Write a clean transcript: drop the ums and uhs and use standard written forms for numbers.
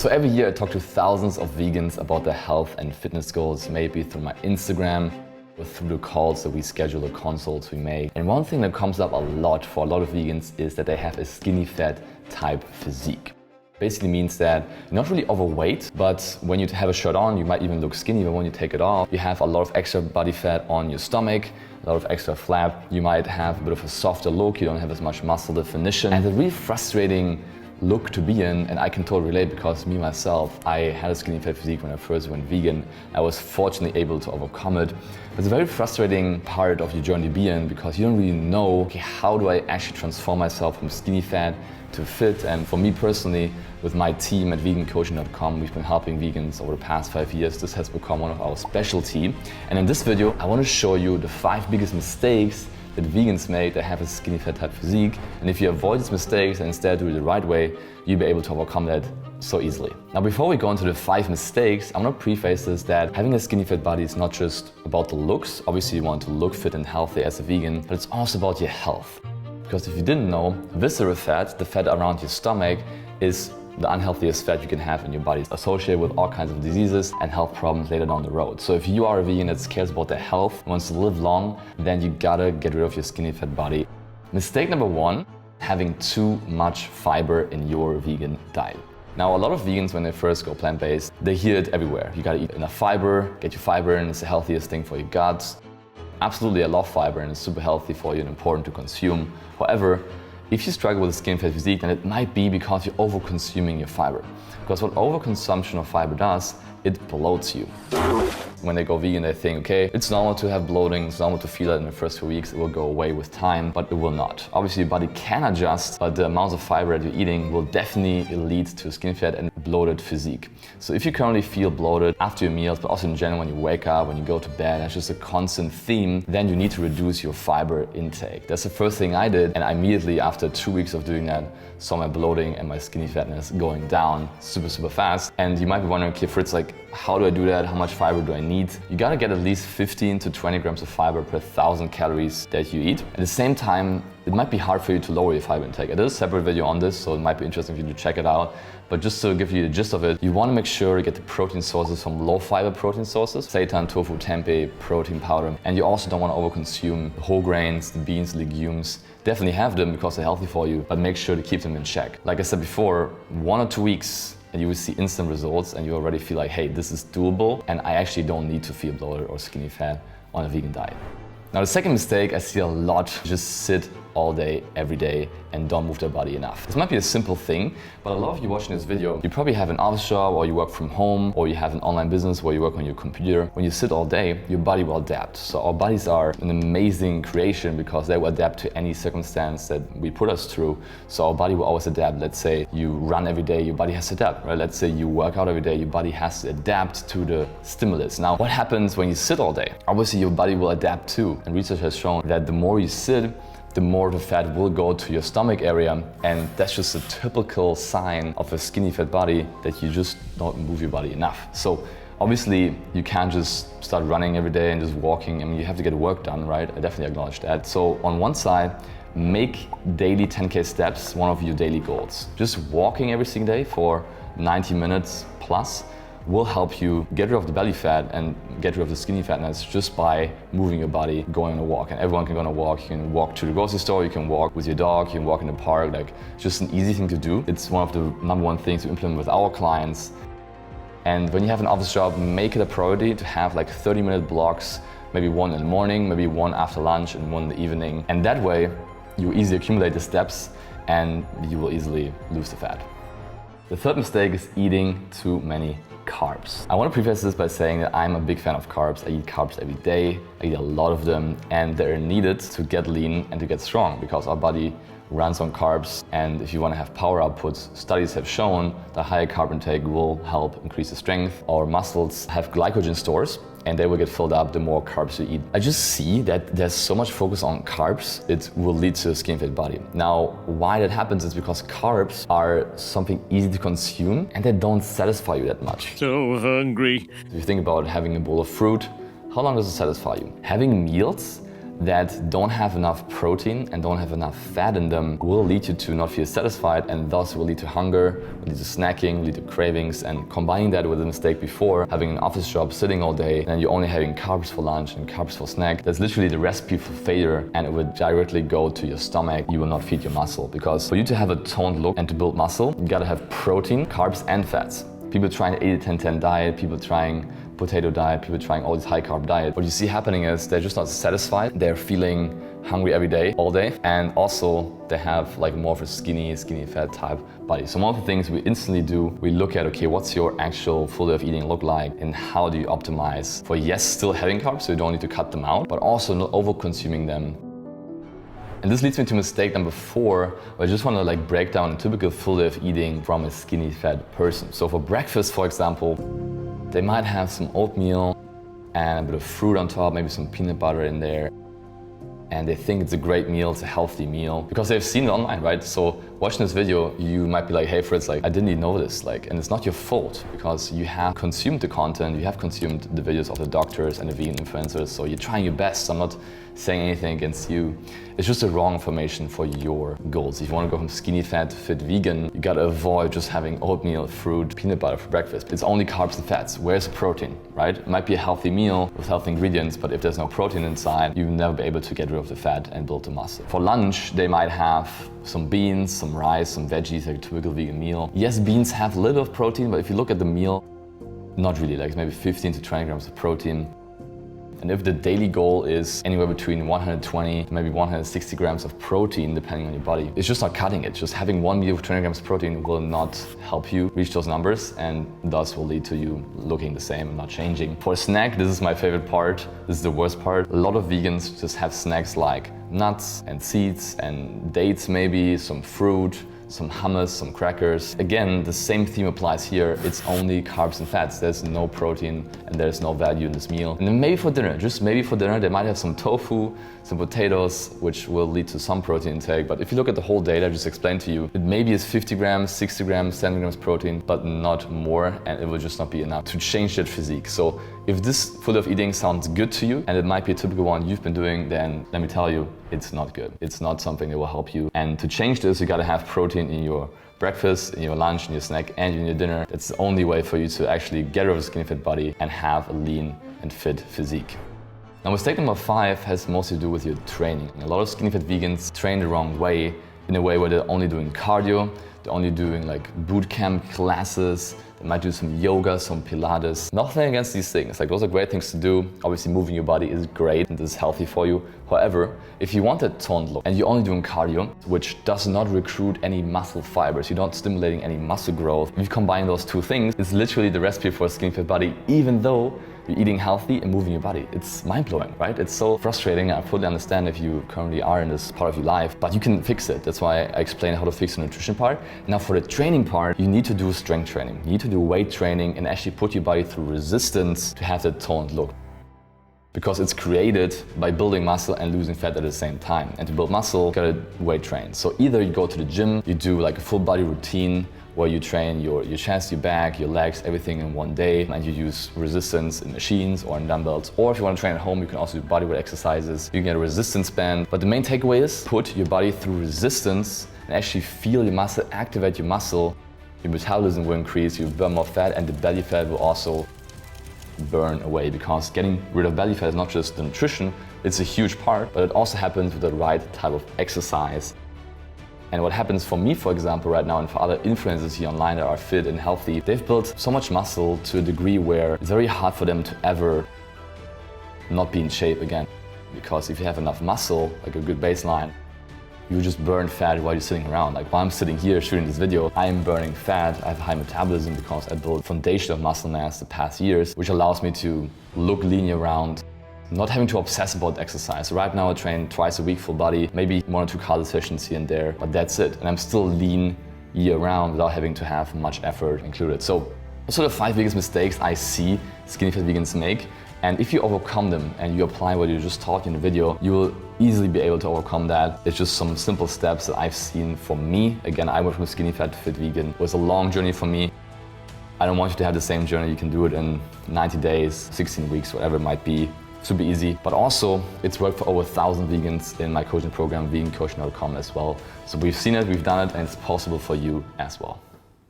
So every year I talk to thousands of vegans about their health and fitness goals, maybe through my Instagram or through the calls that we schedule, the consults we make. And one thing that comes up a lot for a lot of vegans is that they have a skinny fat type physique. Basically means that you're not really overweight, but when you have a shirt on, you might even look skinny, but when you take it off, you have a lot of extra body fat on your stomach, a lot of extra flap. You might have a bit of a softer look, you don't have as much muscle definition. And it's a really frustrating look to be in, and I can totally relate because me myself, I had a skinny fat physique when I first went vegan. I was fortunately able to overcome it. It's a very frustrating part of your journey to be in because you don't really know, okay, how do I actually transform myself from skinny fat to fit? And for me personally, with my team at vegancoaching.com, we've been helping vegans over the past 5 years. This has become one of our specialty. And in this video, I want to show you the 5 biggest mistakes that vegans make that have a skinny fat type physique. And if you avoid these mistakes and instead do it the right way, you'll be able to overcome that so easily. Now, before we go into the 5 mistakes, I'm gonna preface this that having a skinny fat body is not just about the looks. Obviously, you want to look fit and healthy as a vegan, but it's also about your health. Because if you didn't know, visceral fat, the fat around your stomach, is the unhealthiest fat you can have in your body. It's associated with all kinds of diseases and health problems later down the road. So if you are a vegan that cares about their health, wants to live long, then you gotta get rid of your skinny fat body. Mistake number 1, having too much fiber in your vegan diet. Now, a lot of vegans, when they first go plant-based, they hear it everywhere. You gotta eat enough fiber, get your fiber in, it's the healthiest thing for your guts. Absolutely, I love fiber and it's super healthy for you and important to consume. However, if you struggle with a skinny fat physique, then it might be because you're over-consuming your fiber. Because what overconsumption of fiber does, it bloats you. When they go vegan, they think, okay, it's normal to have bloating, it's normal to feel it in the first few weeks, it will go away with time, but it will not. Obviously, your body can adjust, but the amounts of fiber that you're eating will definitely lead to skinny fat and bloated physique. So if you currently feel bloated after your meals, but also in general when you wake up, when you go to bed, that's just a constant theme, then you need to reduce your fiber intake. That's the first thing I did, and I immediately, after 2 weeks of doing that, saw my bloating and my skinny fatness going down super fast. And you might be wondering, okay, Fritz, like, how do I do that? How much fiber do I need? You gotta get at least 15 to 20 grams of fiber per 1,000 calories that you eat. At the same time, it might be hard for you to lower your fiber intake. I did a separate video on this, so it might be interesting for you to check it out. But just to give you the gist of it, you want to make sure you get the protein sources from low fiber protein sources, seitan, tofu, tempeh, protein powder. And you also don't want to overconsume whole grains, the beans, legumes. Definitely have them because they're healthy for you, but make sure to keep them in check. Like I said before, 1 or 2 weeks and you will see instant results and you already feel like, hey, this is doable and I actually don't need to feel bloated or skinny fat on a vegan diet. Now, the second mistake I see a lot, just sit all day, every day, and don't move their body enough. This might be a simple thing, but a lot of you watching this video, you probably have an office job or you work from home or you have an online business where you work on your computer. When you sit all day, your body will adapt. So our bodies are an amazing creation because they will adapt to any circumstance that we put us through. So our body will always adapt. Let's say you run every day, your body has to adapt, right? Let's say you work out every day, your body has to adapt to the stimulus. Now, what happens when you sit all day? Obviously, your body will adapt too. And research has shown that the more you sit, the more the fat will go to your stomach area, and that's just a typical sign of a skinny fat body that you just don't move your body enough. So obviously you can't just start running every day and just walking. I mean, you have to get work done, right? I definitely acknowledge that. So on one side, make daily 10K steps one of your daily goals. Just walking every single day for 90 minutes plus will help you get rid of the belly fat and get rid of the skinny fatness just by moving your body, going on a walk. And everyone can go on a walk. You can walk to the grocery store, you can walk with your dog, you can walk in the park. Like, just an easy thing to do. It's one of the #1 things to implement with our clients. And when you have an office job, make it a priority to have like 30-minute blocks, maybe 1 in the morning, maybe 1 after lunch and 1 in the evening. And that way, you easily accumulate the steps and you will easily lose the fat. The third mistake is eating too many carbs. I want to preface this by saying that I'm a big fan of carbs. I eat carbs every day. I eat a lot of them, and they're needed to get lean and to get strong because our body runs on carbs. And if you want to have power outputs, studies have shown the higher carb intake will help increase the strength. Our muscles have glycogen stores and they will get filled up the more carbs you eat. I just see that there's so much focus on carbs, it will lead to a skinny fat body. Now, why that happens is because carbs are something easy to consume and they don't satisfy you that much. So hungry. If you think about having a bowl of fruit, how long does it satisfy you? Having meals that don't have enough protein and don't have enough fat in them will lead you to not feel satisfied, and thus will lead to hunger, will lead to snacking, lead to cravings. And combining that with the mistake before, having an office job, sitting all day, and you're only having carbs for lunch and carbs for snack, that's literally the recipe for failure, and it would directly go to your stomach. You will not feed your muscle, because for you to have a toned look and to build muscle, you gotta have protein, carbs and fats. People trying 80-10-10 diet, people trying potato diet, people trying all these high carb diet. What you see happening is they're just not satisfied. They're feeling hungry every day, all day. And also they have like more of a skinny fat type body. So one of the things we instantly do, we look at, okay, what's your actual full day of eating look like, and how do you optimize for, yes, still having carbs, so you don't need to cut them out, but also not over consuming them. And this leads me to mistake number 4, where I just want to like break down a typical full day of eating from a skinny fat person. So for breakfast, for example, they might have some oatmeal and a bit of fruit on top, maybe some peanut butter in there. And they think it's a great meal, it's a healthy meal, because they've seen it online, right? So watching this video, you might be like, hey Fritz, like I didn't even know this, like, and it's not your fault, because you have consumed the content, you have consumed the videos of the doctors and the vegan influencers, so you're trying your best. I'm not saying anything against you. It's just the wrong information for your goals. If you want to go from skinny fat to fit vegan, you gotta avoid just having oatmeal, fruit, peanut butter for breakfast. It's only carbs and fats. Where's the protein, right? It might be a healthy meal with healthy ingredients, but if there's no protein inside, you'll never be able to get rid of the fat and build the muscle. For lunch, they might have some beans, some rice, some veggies, like a typical vegan meal. Yes, beans have a little bit of protein, but if you look at the meal, not really, like maybe 15 to 20 grams of protein. And if the daily goal is anywhere between 120 to maybe 160 grams of protein, depending on your body, it's just not cutting it. Just having one meal with 20 grams of protein will not help you reach those numbers, and thus will lead to you looking the same and not changing. For a snack, this is my favorite part. This is the worst part. A lot of vegans just have snacks like nuts and seeds and dates, maybe some fruit, some hummus, some crackers. Again, the same theme applies here. It's only carbs and fats. There's no protein and there's no value in this meal. And then maybe for dinner, just maybe for dinner, they might have some tofu, some potatoes, which will lead to some protein intake. But if you look at the whole data I just explained to you, it maybe is 50 grams, 60 grams, 70 grams protein, but not more, and it will just not be enough to change that physique. So if this full day of eating sounds good to you, and it might be a typical one you've been doing, then let me tell you, it's not good. It's not something that will help you. And to change this, you gotta have protein in your breakfast, in your lunch, in your snack, and in your dinner. That's the only way for you to actually get rid of a skinny fit body and have a lean and fit physique. Now, mistake number 5 has mostly to do with your training. A lot of skinny fit vegans train the wrong way, in a way where they're only doing cardio, they're only doing like boot camp classes, they might do some yoga, some Pilates. Nothing against these things, like those are great things to do. Obviously moving your body is great and is healthy for you. However, if you want a toned look and you're only doing cardio, which does not recruit any muscle fibers, you're not stimulating any muscle growth, if you combine those two things, it's literally the recipe for a skinny fit body, even though you're eating healthy and moving your body. It's mind-blowing, right? It's so frustrating. I fully understand if you currently are in this part of your life, but you can fix it. That's why I explain how to fix the nutrition part. Now for the training part, you need to do strength training. You need to do weight training and actually put your body through resistance to have that toned look. Because it's created by building muscle and losing fat at the same time. And to build muscle, you gotta weight train. So either you go to the gym, you do like a full body routine, where you train your chest, your back, your legs, everything in one day, and you use resistance in machines or in dumbbells. Or if you want to train at home, you can also do bodyweight exercises. You can get a resistance band. But the main takeaway is put your body through resistance and actually feel your muscle, activate your muscle. Your metabolism will increase, you burn more fat, and the belly fat will also burn away, because getting rid of belly fat is not just the nutrition, it's a huge part, but it also happens with the right type of exercise. And what happens for me, for example, right now, and for other influencers here online that are fit and healthy, they've built so much muscle to a degree where it's very hard for them to ever not be in shape again. Because if you have enough muscle, like a good baseline, you just burn fat while you're sitting around. Like while I'm sitting here shooting this video, I'm burning fat. I have high metabolism because I built a foundation of muscle mass the past years, which allows me to look lean year round, not having to obsess about exercise. Right now I train twice a week full body, maybe 1 or 2 cardio sessions here and there, but that's it. And I'm still lean year round without having to have much effort included. So those are the 5 biggest mistakes I see skinny fat vegans make. And if you overcome them and you apply what you just taught in the video, you will easily be able to overcome that. It's just some simple steps that I've seen for me. Again, I went from skinny fat to fit vegan. It was a long journey for me. I don't want you to have the same journey. You can do it in 90 days, 16 weeks, whatever it might be. super easy. But also, it's worked for over 1,000 vegans in my coaching program, vegancoaching.com as well. So we've seen it, we've done it, and it's possible for you as well.